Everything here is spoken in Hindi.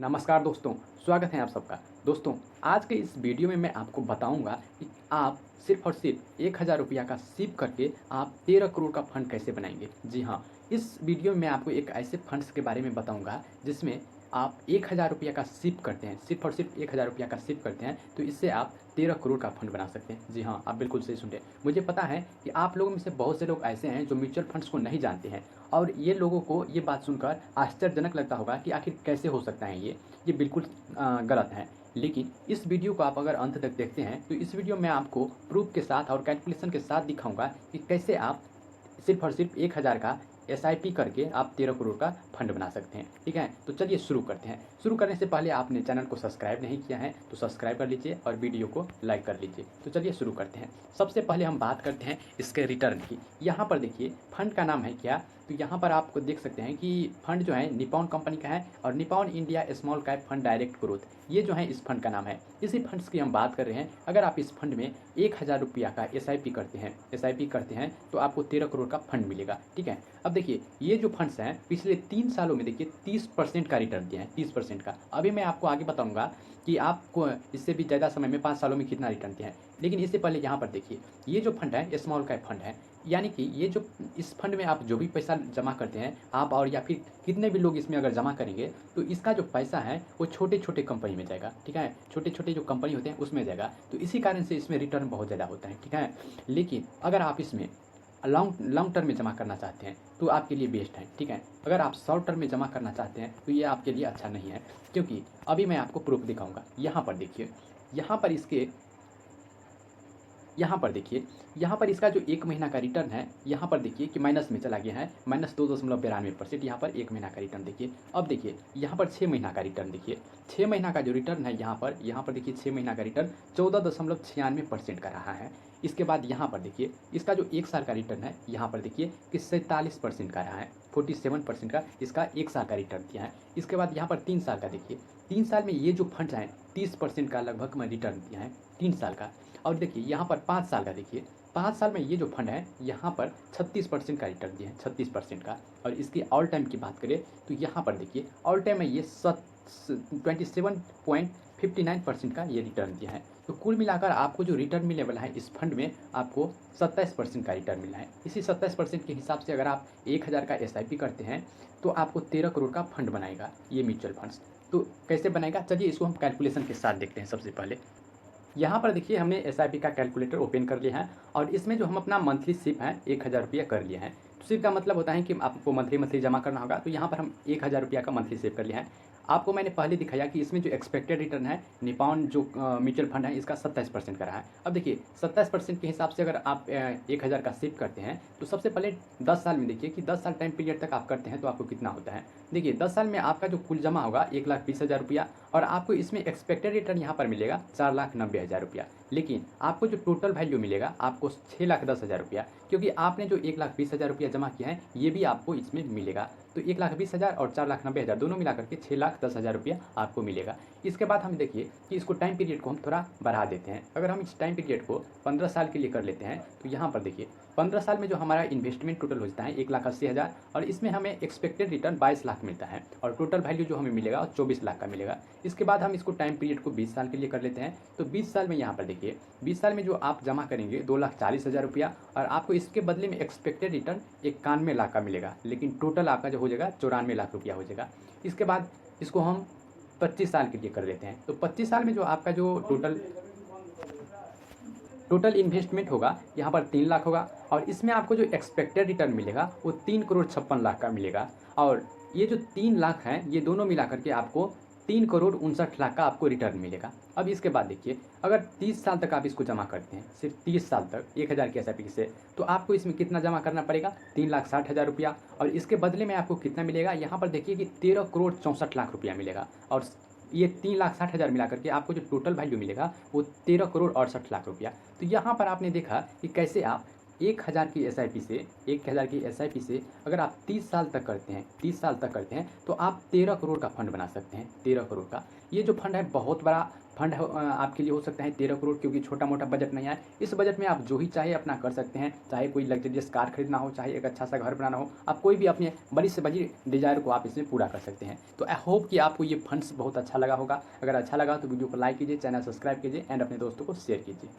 नमस्कार दोस्तों, स्वागत है आप सबका। दोस्तों, आज के इस वीडियो में मैं आपको बताऊंगा कि आप सिर्फ़ और सिर्फ ₹1000 का सिप करके आप 13 करोड़ का फंड कैसे बनाएँगे। जी हाँ, इस वीडियो में मैं आपको एक ऐसे फंड्स के बारे में बताऊंगा जिसमें आप ₹1000 का सिप करते हैं, सिर्फ़ और सिर्फ ₹1000 का सिप करते हैं, तो इससे आप 13 करोड़ का फंड बना सकते हैं। जी हाँ, आप बिल्कुल सही सुन रहे हैं। मुझे पता है कि आप लोगों में से बहुत से लोग ऐसे हैं जो म्यूचुअल फंड्स को नहीं जानते हैं और ये लोगों को ये बात सुनकर आश्चर्यजनक लगता होगा कि आखिर कैसे हो सकता है ये बिल्कुल गलत है। लेकिन इस वीडियो को आप अगर अंत तक देखते हैं तो इस वीडियो में आपको प्रूफ़ के साथ और कैलकुलेशन के साथ दिखाऊँगा कि कैसे आप सिर्फ़ और सिर्फ 1000 का एसआईपी करके आप 13 करोड़ का फंड बना सकते हैं। ठीक है? तो चलिए शुरू करते हैं। शुरू करने से पहले आपने चैनल को सब्सक्राइब नहीं किया है तो सब्सक्राइब कर लीजिए और वीडियो को लाइक कर लीजिए। तो चलिए शुरू करते हैं। सबसे पहले हम बात करते हैं इसके रिटर्न की। यहाँ पर देखिए फंड का नाम है क्या? तो यहाँ पर आप देख सकते हैं कि फंड जो है निप्पॉन कंपनी का है और Nippon India small cap fund direct growth, ये जो है इस फंड का नाम है। इसी फंड्स की हम बात कर रहे हैं। अगर आप इस फंड में ₹1000 का एसआईपी करते हैं तो आपको 13 करोड़ का फंड मिलेगा। ठीक है? अब देखिए ये जो फंड्स हैं पिछले 3 सालों में देखिए 30% का रिटर्न दिए हैं, 30% का। अभी मैं आपको आगे बताऊँगा कि आपको इससे भी ज़्यादा समय में 5 सालों में कितना रिटर्न दिया है। लेकिन इससे पहले यहाँ पर देखिए, ये जो फंड है स्मॉल कैप फंड है, यानी कि ये जो इस फंड में आप जो भी पैसा जमा करते हैं, आप और या फिर कितने भी लोग इसमें अगर जमा करेंगे, तो इसका जो पैसा है वो छोटे-छोटे कंपनी में जाएगा। ठीक है? छोटे-छोटे जो कंपनी होते हैं उसमें जाएगा। तो इसी कारण से इसमें रिटर्न बहुत ज़्यादा होता है। ठीक है? लेकिन अगर आप इसमें लॉन्ग लॉन्ग टर्म में जमा करना चाहते हैं तो आपके लिए बेस्ट है। ठीक है? अगर आप शॉर्ट टर्म में जमा करना चाहते हैं तो ये आपके लिए अच्छा नहीं है, क्योंकि अभी मैं आपको प्रूफ दिखाऊँगा। यहाँ पर देखिए, यहाँ पर इसके यहाँ पर देखिए, यहाँ पर इसका जो 1 महीना का रिटर्न है, यहाँ पर देखिए कि माइनस में चला गया है, -2.92% यहाँ पर 1 महीना का रिटर्न देखिए। अब देखिए, यहाँ पर 6 महीना का रिटर्न देखिए, 6 महीना का जो रिटर्न है यहाँ पर देखिए 6 महीना का रिटर्न 14.96% का रहा है। इसके बाद यहाँ पर देखिए, इसका जो 1 साल का रिटर्न है, यहाँ पर देखिए कि 47% का रहा है, 47% का इसका 1 साल का रिटर्न दिया है। इसके बाद यहाँ पर 3 साल का देखिए, 3 साल में ये जो फंड्स हैं 30% का लगभग में रिटर्न दिया है, 3 साल का। और देखिए यहाँ पर 5 साल का देखिए, 5 साल में ये जो फंड है यहाँ पर 36% का रिटर्न दिया है, 36% का। और इसकी ऑल टाइम की बात करें तो यहाँ पर देखिए ऑल टाइम में ये 27.59% का ये रिटर्न दिया है। तो कुल मिलाकर आपको जो रिटर्न मिलने वाला है इस फंड में आपको 27% का रिटर्न मिला है। इसी 27% के हिसाब से अगर आप 1000 का एसआईपी करते हैं तो आपको 13 करोड़ का फंड बनाएगा ये म्यूचुअल फंड्स। तो कैसे बनाएगा? चलिए इसको हम कैलकुलेशन के साथ देखते हैं। सबसे पहले यहाँ पर देखिए हमने एसआईपी का कैलकुलेटर ओपन कर लिया है और इसमें जो हम अपना मंथली सिप है ₹1000 कर लिए हैं। तो सिप का मतलब होता है कि आपको मंथली जमा करना होगा। तो यहाँ पर हम ₹1000 का मंथली सेव कर लिया है। आपको मैंने पहले दिखाया कि इसमें जो एक्सपेक्टेड रिटर्न है निप्पॉन जो म्यूचुअल फंड है इसका 27% का रहा है। अब देखिए 27% के हिसाब से अगर आप 1000 का सिप करते हैं तो सबसे पहले 10 साल में देखिए कि 10 साल टाइम पीरियड तक आप करते हैं तो आपको कितना होता है। देखिए 10 साल में आपका जो कुल जमा होगा ₹1,20,000 और आपको इसमें एक्सपेक्टेड रिटर्न यहाँ पर मिलेगा ₹4,90,000। लेकिन आपको जो टोटल वैल्यू मिलेगा आपको ₹6,10,000, क्योंकि आपने जो ₹1,20,000 जमा किया है ये भी आपको इसमें मिलेगा। तो 1,20,000 और 4,90,000 दोनों मिलाकर के ₹6,10,000 आपको मिलेगा। इसके बाद हम देखिए कि इसको टाइम पीरियड को हम थोड़ा बढ़ा देते हैं। अगर हम इस टाइम पीरियड को 15 साल के लिए कर लेते हैं तो यहाँ पर देखिए 15 साल में जो हमारा इन्वेस्टमेंट टोटल हो जाता है 1,80,000 और इसमें हमें एक्सपेक्टेड रिटर्न 22 लाख मिलता है और टोटल वैल्यू जो हमें मिलेगा 24 लाख का मिलेगा। इसके बाद हम इसको टाइम पीरियड को 20 साल के लिए कर लेते हैं तो 20 साल में यहाँ पर देखिए 20 साल में जो आप जमा करेंगे ₹2,40,000 और आपको इसके बदले में एक्सपेक्टेड रिटर्न 91 लाख का मिलेगा, लेकिन टोटल आपका जो हो जाएगा ₹94 लाख हो जाएगा। इसके बाद इसको हम 25 साल के लिए कर लेते हैं तो 25 साल में जो आपका जो टोटल इन्वेस्टमेंट होगा यहाँ पर 3 लाख होगा और इसमें आपको जो एक्सपेक्टेड रिटर्न मिलेगा वो 3,56,00,000 का मिलेगा। और ये जो 3 लाख हैं ये दोनों मिला करके आपको 3,59,00,000 का आपको रिटर्न मिलेगा। अब इसके बाद देखिए अगर 30 साल तक आप इसको जमा करते हैं, सिर्फ 30 साल तक 1000 की एसआईपी से, तो आपको इसमें कितना जमा करना पड़ेगा? ₹3,60,000 और इसके बदले में आपको कितना मिलेगा? यहाँ पर देखिए कि ₹13,64,00,000 मिलेगा और ये 3,60,000 मिला करके आपको जो टोटल वैल्यू मिलेगा वो ₹13,68,00,000। तो यहाँ पर आपने देखा कि कैसे आप 1000 की एसआईपी से 1000 की एसआईपी से अगर आप 30 साल तक करते हैं 30 साल तक करते हैं तो आप 13 करोड़ का फंड बना सकते हैं। 13 करोड़ का ये जो फंड है बहुत बड़ा फंड आपके लिए हो सकता है 13 करोड़, क्योंकि छोटा मोटा बजट नहीं है। इस बजट में आप जो ही चाहे अपना कर सकते हैं, चाहे कोई लग्जरियस कार खरीदना हो, चाहे एक अच्छा सा घर बनाना हो, आप कोई भी अपने बड़ी से बड़ी डिज़ायर को आप इसमें पूरा कर सकते हैं। तो आई होप कि आपको ये फंड्स बहुत अच्छा लगा होगा। अगर अच्छा लगा तो वीडियो को लाइक कीजिए, चैनल सब्सक्राइब कीजिए एंड अपने दोस्तों को शेयर कीजिए।